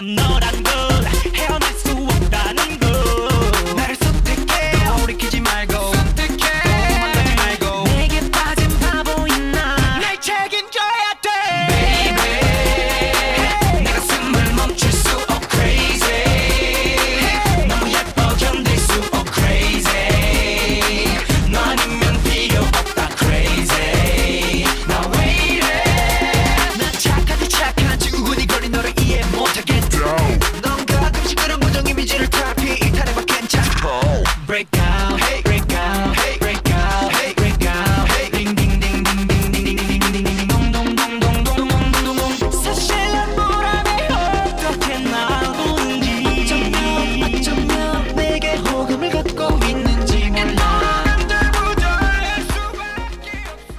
너란 걸 헤어날 수 없다는 걸 나를 선택해 너 돌이키지 말고 선택해 도망가지 말고 내게 빠진 바보인 날 책임져야 돼 Baby hey. 내 가슴을 멈출 수 없 crazy hey. 너무 예뻐 견딜 수 없 crazy 너 아니면 필요 없다 crazy 나 왜 이래 난 착하지 착한 친구니 거리 너를 이해 못하겠다 넌 가끔씩 그런 부정 이미지를 탈피 이탈해봐 괜찮아 Break down, hey, break down, hey, break down, hey, break down, hey, ding ding ding ding ding ding ding ding ding dong dong dong dong dong dong dong dong 사실 난 보람에 어떻게 날 보는지 어쩌면 내게 호감을 갖고 있는지 몰라 날 부정할 수밖에 없어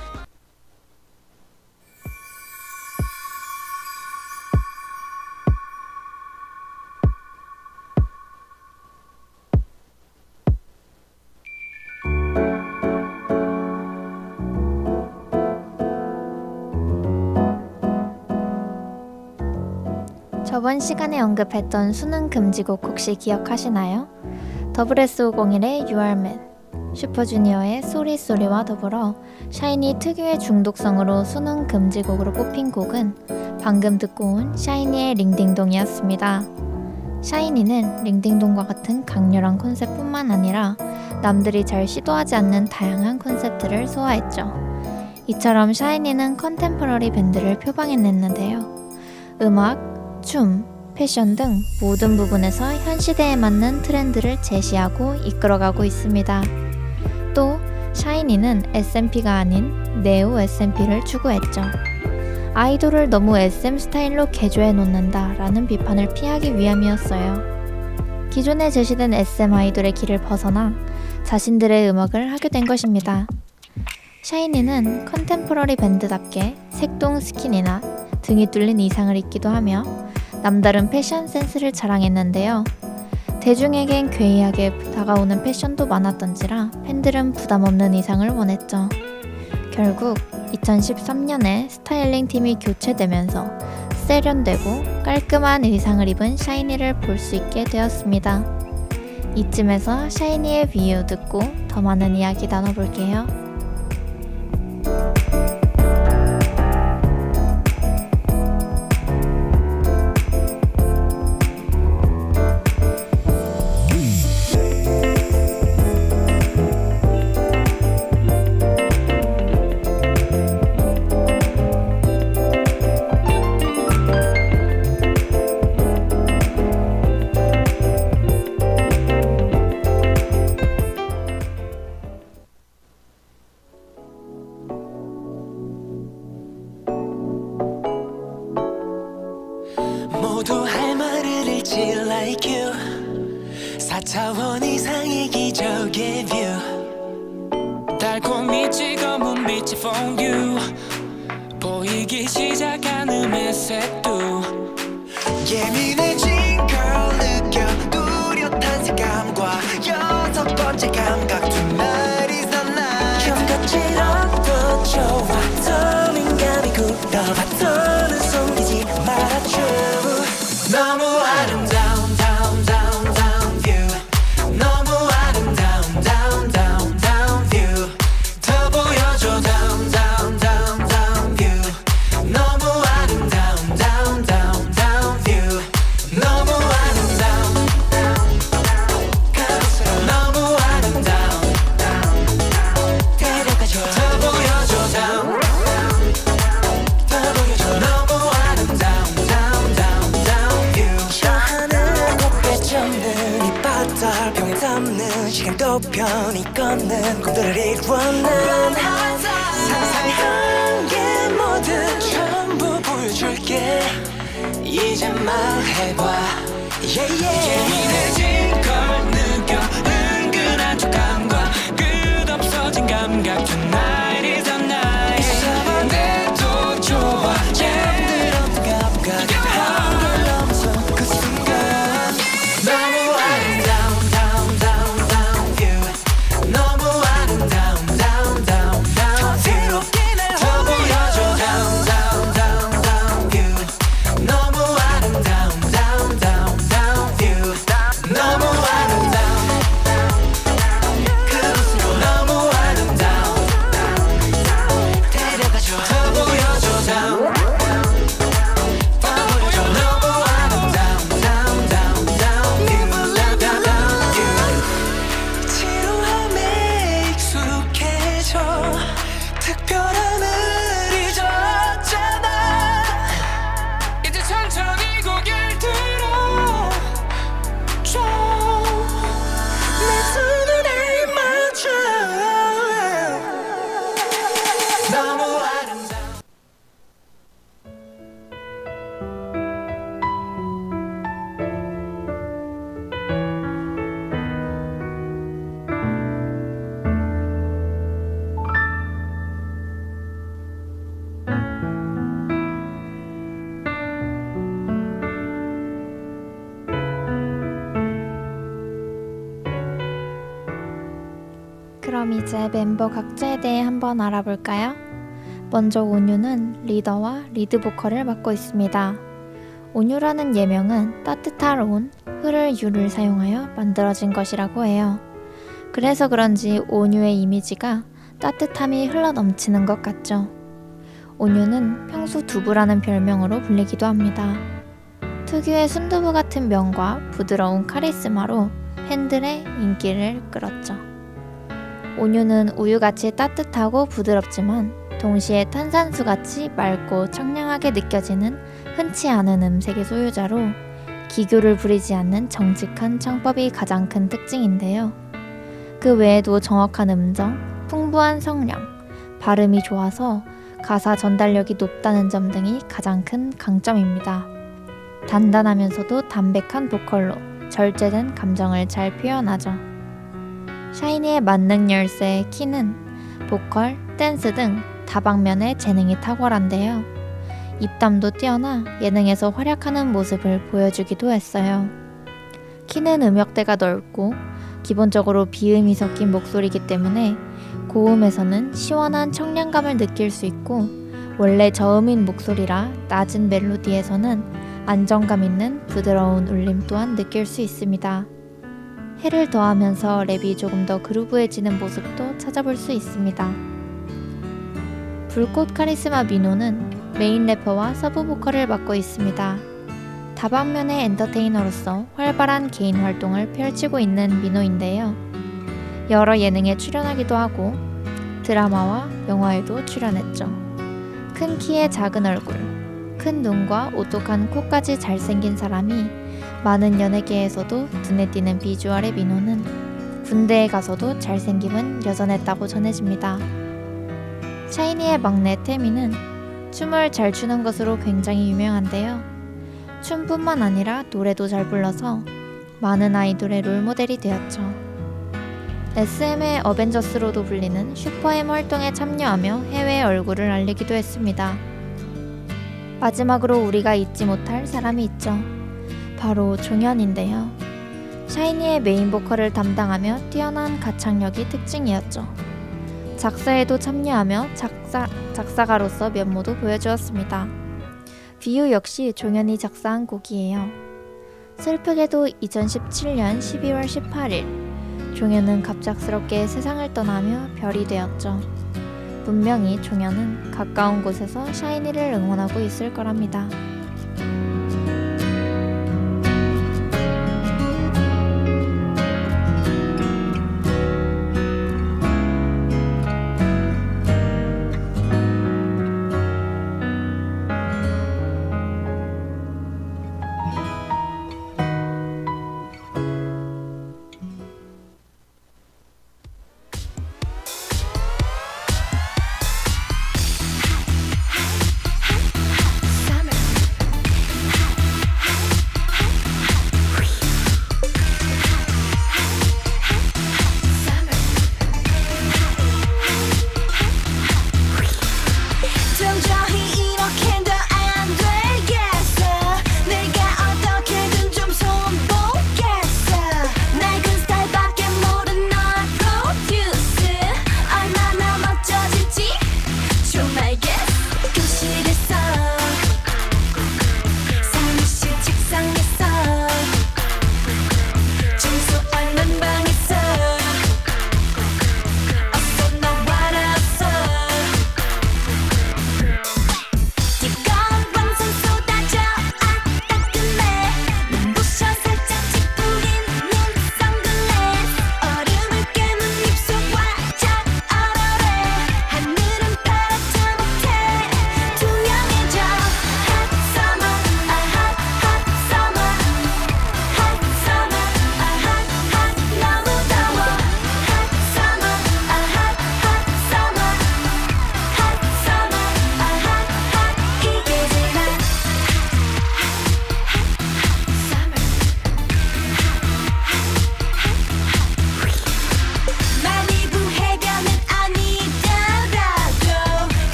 저번 시간에 언급했던 수능 금지곡 혹시 기억하시나요? 더블S501의 You Are Man, 슈퍼주니어의 쏘리 쏘리와 더불어 샤이니 특유의 중독성으로 수능 금지곡으로 뽑힌 곡은 방금 듣고 온 샤이니의 링딩동이었습니다. 샤이니는 링딩동과 같은 강렬한 컨셉뿐만 아니라 남들이 잘 시도하지 않는 다양한 컨셉들을 소화했죠. 이처럼 샤이니는 컨템포러리 밴드를 표방해냈는데요. 음악, 춤, 패션 등 모든 부분에서 현 시대에 맞는 트렌드를 제시하고 이끌어가고 있습니다. 또 샤이니는 SMP가 아닌 네오 SMP를 추구했죠. 아이돌을 너무 SM 스타일로 개조해 놓는다 라는 비판을 피하기 위함이었어요. 기존에 제시된 SM 아이돌의 길을 벗어나 자신들의 음악을 하게 된 것입니다. 샤이니는 컨템포러리 밴드답게 색동 스킨이나 등이 뚫린 의상을 입기도 하며 남다른 패션 센스를 자랑했는데요. 대중에겐 괴이하게 다가오는 패션도 많았던지라 팬들은 부담 없는 의상을 원했죠. 결국 2013년에 스타일링 팀이 교체되면서 세련되고 깔끔한 의상을 입은 샤이니를 볼 수 있게 되었습니다. 이쯤에서 샤이니의 뷰 듣고 더 많은 이야기 나눠볼게요. 모두 할 말을 잃지 like you 4차원 이상의 기적의 뷰 달콤히 찍어문 빛이 for you 보이기 시작한 음의 색도 예민해진 걸 느껴 뚜렷한 색감과 여섯 번째 감각 Tonight is the night 감각지럽도 좋아 더 민감히 굳어봐 더는 숨기지 말아줘 너무 아름다운 down down down view 너무 아름다운 down down down view 더 보여줘 down down down down view 너무 아름다운 down down down view 너무 아름다운 너무 아름다운 데려가줘 더 보여줘 down 더 보여줘 너무 아름다운 down down down view 저 하늘을 곱게 접는 이 바다를 병에 담는 시간도 편히 걷는 꿈들을 이루어낸 상상한 게 뭐든 전부 보여줄게 이제 말해봐 예민해진 걸 느껴 은근한 촉감과 끝없어진 감각 Tonight is the night 있어봐도 좋아 잠들었던 감각 한결 넘어서 그 순간 너무 아름다운 down down down view 너무 아름다운 down down down view 더 보여줘 down down down down view 너무 아름다운 down down down view 너무 아름다운 그곳으로 너무 아름다운 데려가줘 더 보여줘 down 더 보여줘 너무 아름다운 down down down view down down down view 지루함에 익숙해져 특별함을 잊었잖아 이제 천천히 고개를 들어줘 내 손을 맞춰 너무 아름다워 그럼 이제 멤버 각자에 대해 한번 알아볼까요? 먼저 온유는 리더와 리드 보컬을 맡고 있습니다. 온유라는 예명은 따뜻할 온, 흐를 유를 사용하여 만들어진 것이라고 해요. 그래서 그런지 온유의 이미지가 따뜻함이 흘러넘치는 것 같죠. 온유는 평소 두부라는 별명으로 불리기도 합니다. 특유의 순두부 같은 면과 부드러운 카리스마로 팬들의 인기를 끌었죠. 온유는 우유같이 따뜻하고 부드럽지만 동시에 탄산수같이 맑고 청량하게 느껴지는 흔치 않은 음색의 소유자로 기교를 부리지 않는 정직한 창법이 가장 큰 특징인데요. 그 외에도 정확한 음정, 풍부한 성량, 발음이 좋아서 가사 전달력이 높다는 점 등이 가장 큰 강점입니다. 단단하면서도 담백한 보컬로 절제된 감정을 잘 표현하죠. 샤이니의 만능 열쇠 키는 보컬, 댄스 등 다방면의 재능이 탁월한데요. 입담도 뛰어나 예능에서 활약하는 모습을 보여주기도 했어요. 키는 음역대가 넓고 기본적으로 비음이 섞인 목소리이기 때문에 고음에서는 시원한 청량감을 느낄 수 있고 원래 저음인 목소리라 낮은 멜로디에서는 안정감 있는 부드러운 울림 또한 느낄 수 있습니다. 해를 더하면서 랩이 조금 더 그루브해지는 모습도 찾아볼 수 있습니다. 불꽃 카리스마 민호는 메인 래퍼와 서브 보컬을 맡고 있습니다. 다방면의 엔터테이너로서 활발한 개인 활동을 펼치고 있는 민호인데요. 여러 예능에 출연하기도 하고 드라마와 영화에도 출연했죠. 큰 키에 작은 얼굴, 큰 눈과 오똑한 코까지 잘생긴 사람이 많은 연예계에서도 눈에 띄는 비주얼의 민호는 군대에 가서도 잘생김은 여전했다고 전해집니다. 샤이니의 막내 태미는 춤을 잘 추는 것으로 굉장히 유명한데요. 춤뿐만 아니라 노래도 잘 불러서 많은 아이돌의 롤모델이 되었죠. SM의 어벤져스로도 불리는 슈퍼엠 활동에 참여하며 해외 얼굴을 알리기도 했습니다. 마지막으로 우리가 잊지 못할 사람이 있죠. 바로 종현인데요. 샤이니의 메인 보컬을 담당하며 뛰어난 가창력이 특징이었죠. 작사에도 참여하며 작사가로서 면모도 보여주었습니다. 비유 역시 종현이 작사한 곡이에요. 슬프게도 2017년 12월 18일 종현은 갑작스럽게 세상을 떠나며 별이 되었죠. 분명히 종현은 가까운 곳에서 샤이니를 응원하고 있을 거랍니다.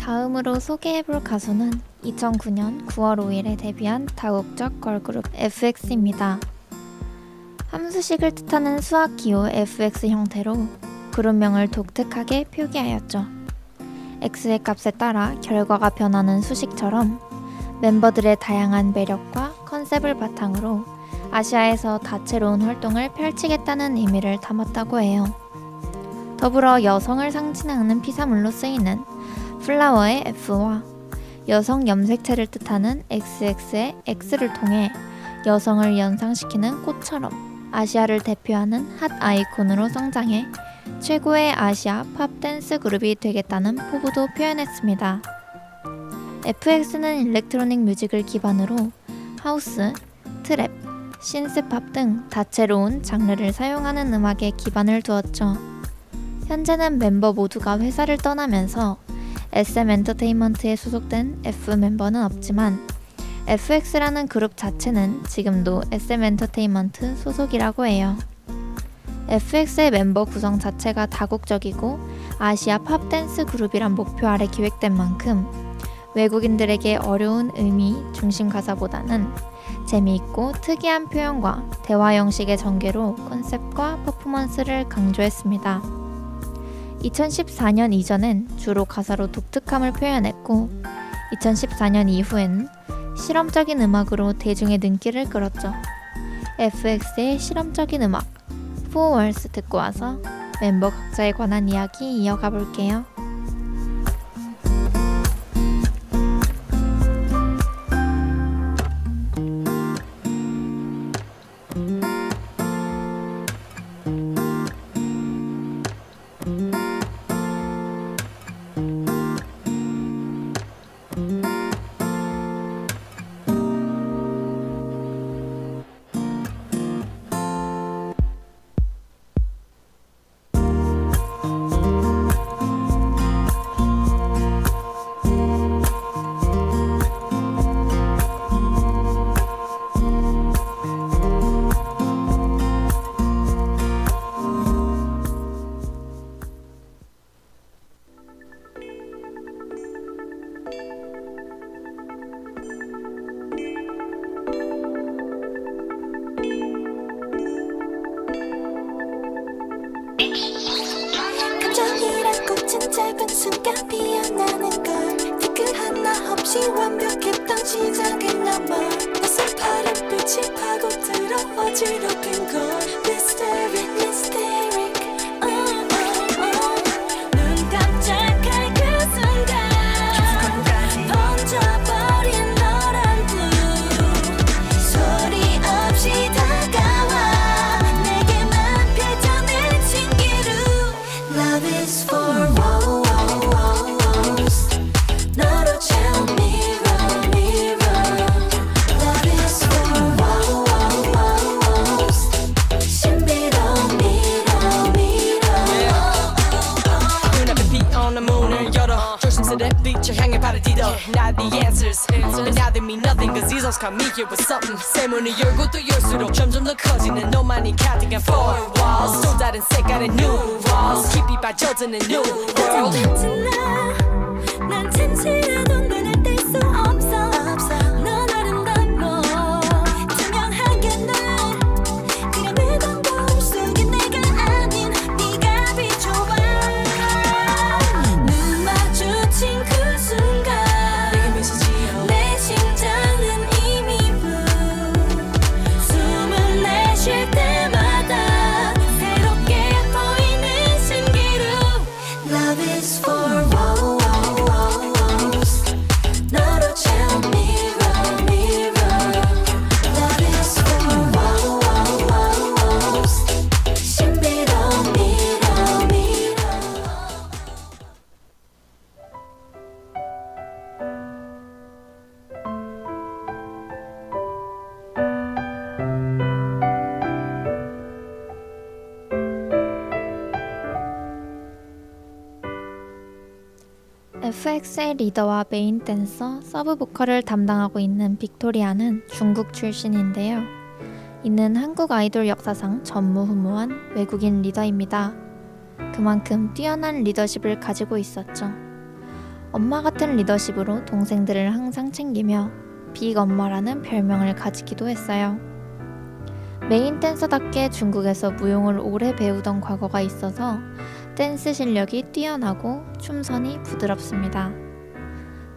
다음으로 소개해볼 가수는 2009년 9월 5일에 데뷔한 다국적 걸그룹 FX입니다. 함수식을 뜻하는 수학 기호 FX 형태로 그룹명을 독특하게 표기하였죠. X의 값에 따라 결과가 변하는 수식처럼 멤버들의 다양한 매력과 컨셉을 바탕으로 아시아에서 다채로운 활동을 펼치겠다는 의미를 담았다고 해요. 더불어 여성을 상징하는 피사물로 쓰이는 플라워의 F와 여성 염색체를 뜻하는 XX의 X를 통해 여성을 연상시키는 꽃처럼 아시아를 대표하는 핫 아이콘으로 성장해 최고의 아시아 팝 댄스 그룹이 되겠다는 포부도 표현했습니다. FX는 일렉트로닉 뮤직을 기반으로 하우스, 트랩, 신스팝 등 다채로운 장르를 사용하는 음악에 기반을 두었죠. 현재는 멤버 모두가 회사를 떠나면서 SM 엔터테인먼트에 소속된 F 멤버는 없지만 FX라는 그룹 자체는 지금도 SM 엔터테인먼트 소속이라고 해요. FX의 멤버 구성 자체가 다국적이고 아시아 팝 댄스 그룹이란 목표 아래 기획된 만큼 외국인들에게 어려운 의미 중심 가사보다는 재미있고 특이한 표현과 대화 형식의 전개로 컨셉과 퍼포먼스를 강조했습니다. 2014년 이전엔 주로 가사로 독특함을 표현했고 2014년 이후엔 실험적인 음악으로 대중의 눈길을 끌었죠. FX의 실험적인 음악 Four Walls 듣고 와서 멤버 각자에 관한 이야기 이어가 볼게요. 감정이란 꽃은 짧은 순간 피어나는 걸 뒤끝 하나 없이 완벽했던 시작을 넘어 낯선 파란빛이 파고들어 어지럽힌 걸 Hysteric, hysteric 눈 깜짝할 그 순간 번져버린 너란 blue 소리 없이 다가와 내게만 펼쳐낸 신기루 Love is for walls 너로 채운 mirror mirror Love is for walls 신비로운 mirror mirror 눈앞에 비오는 문을 열어 조심스레 빛을 향해 발을 디뎌 Not the answers But now they mean nothing Cause these songs come me here with something 새 문을 열고 또 열수록 점점 더 커지는 너만이 가득한 four walls 또 다른 색깔의 new walls 깊이 빠져드는 new world 난 잠시라도 눈을 뗄 수 없어 넌 아름다워 투명하게 날 그냥 내 광고 속에 내가 아닌 네가 비춰와 눈 마주친 그 순간 내게 미소 지어 내 심장은 이미 blue 숨을 내쉴 때마다 새롭게 보이는 신기루 Love is for walls 너로 채운 mirror mirror Love is for walls 신비로운 mirror mirror FX의 리더와 메인 댄서, 서브 보컬을 담당하고 있는 빅토리아는 중국 출신인데요. 이는 한국 아이돌 역사상 전무후무한 외국인 리더입니다. 그만큼 뛰어난 리더십을 가지고 있었죠. 엄마 같은 리더십으로 동생들을 항상 챙기며 빅 엄마라는 별명을 가지기도 했어요. 메인 댄서답게 중국에서 무용을 오래 배우던 과거가 있어서 댄스 실력이 뛰어나고 춤선이 부드럽습니다.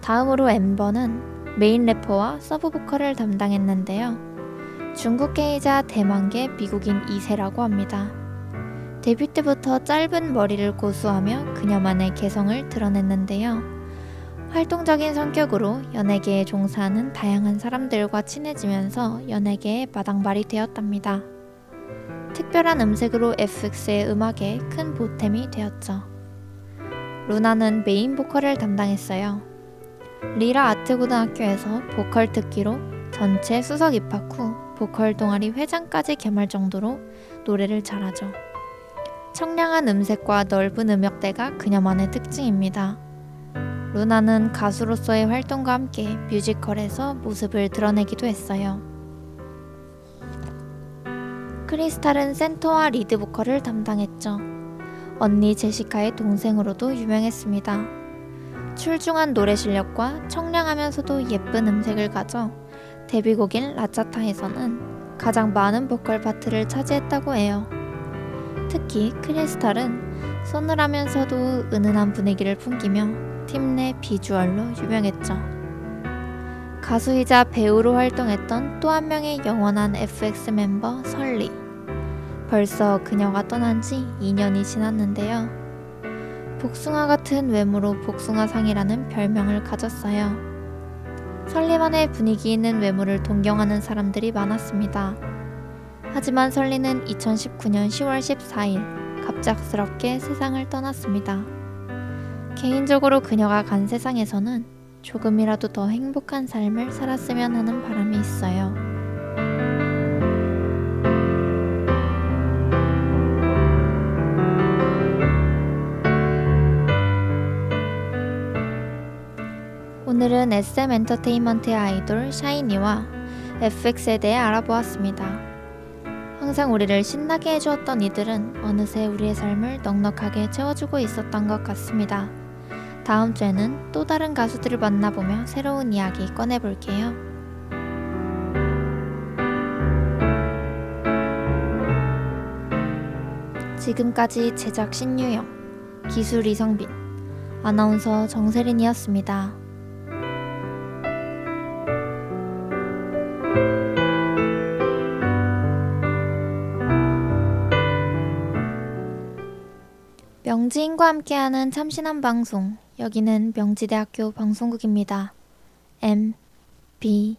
다음으로 엠버는 메인 래퍼와 서브 보컬을 담당했는데요. 중국계이자 대만계 미국인 2세라고 합니다. 데뷔 때부터 짧은 머리를 고수하며 그녀만의 개성을 드러냈는데요. 활동적인 성격으로 연예계에 종사하는 다양한 사람들과 친해지면서 연예계의 마당발이 되었답니다. 특별한 음색으로 FX의 음악에 큰 보탬이 되었죠. 루나는 메인 보컬을 담당했어요. 리라 아트고등학교에서 보컬 특기로 전체 수석 입학 후 보컬 동아리 회장까지 겸할 정도로 노래를 잘하죠. 청량한 음색과 넓은 음역대가 그녀만의 특징입니다. 루나는 가수로서의 활동과 함께 뮤지컬에서 모습을 드러내기도 했어요. 크리스탈은 센터와 리드 보컬을 담당했죠. 언니 제시카의 동생으로도 유명했습니다. 출중한 노래 실력과 청량하면서도 예쁜 음색을 가져 데뷔곡인 라차타에서는 가장 많은 보컬 파트를 차지했다고 해요. 특히 크리스탈은 서늘하면서도 은은한 분위기를 풍기며 팀 내 비주얼로 유명했죠. 가수이자 배우로 활동했던 또 한 명의 영원한 FX 멤버 설리. 벌써 그녀가 떠난 지 2년이 지났는데요. 복숭아 같은 외모로 복숭아상이라는 별명을 가졌어요. 설리만의 분위기 있는 외모를 동경하는 사람들이 많았습니다. 하지만 설리는 2019년 10월 14일 갑작스럽게 세상을 떠났습니다. 개인적으로 그녀가 간 세상에서는 조금이라도 더 행복한 삶을 살았으면 하는 바람이 있어요. 오늘은 SM 엔터테인먼트의 아이돌 샤이니와 FX에 대해 알아보았습니다. 항상 우리를 신나게 해주었던 이들은 어느새 우리의 삶을 넉넉하게 채워주고 있었던 것 같습니다. 다음 주에는 또 다른 가수들을 만나보며 새로운 이야기 꺼내볼게요. 지금까지 제작 신유영, 기술 이성빈, 아나운서 정세린이었습니다. 명지인과 함께하는 참신한 방송, 여기는 명지대학교 방송국입니다. MBS